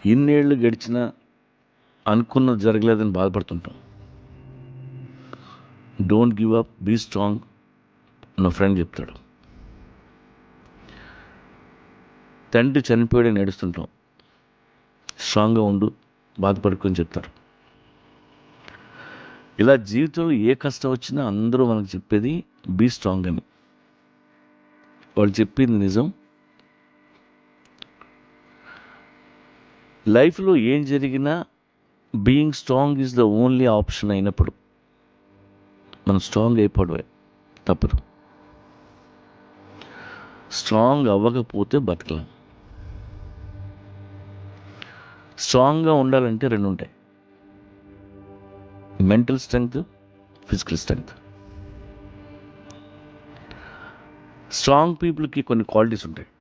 ఇన్నేళ్ళు గడిచినా అనుకున్నది జరగలేదని బాధపడుతుంటాం. Don't give up, be strong నా ఫ్రెండ్ చెప్తాడు. తండ్రి చనిపోయాడని ఏడుస్తుంటాం, స్ట్రాంగ్గా ఉండు, బాధపడుకొని చెప్తారు. ఇలా జీవితంలో ఏ కష్టం వచ్చినా అందరూ మనకు చెప్పేది బీ స్ట్రాంగ్ అని. వాళ్ళు చెప్పింది నిజం. లైఫ్లో ఏం జరిగినా being strong is the only option అయినప్పుడు మనం స్ట్రాంగ్ అయిపోవడమే తప్పదు. స్ట్రాంగ్ అవ్వకపోతే బతకలేం. స్ట్రాంగ్గా ఉండాలంటే రెండు ఉంటాయి, mental strength, physical strength. Strong పీపుల్కి కొన్ని క్వాలిటీస్ ఉంటాయి.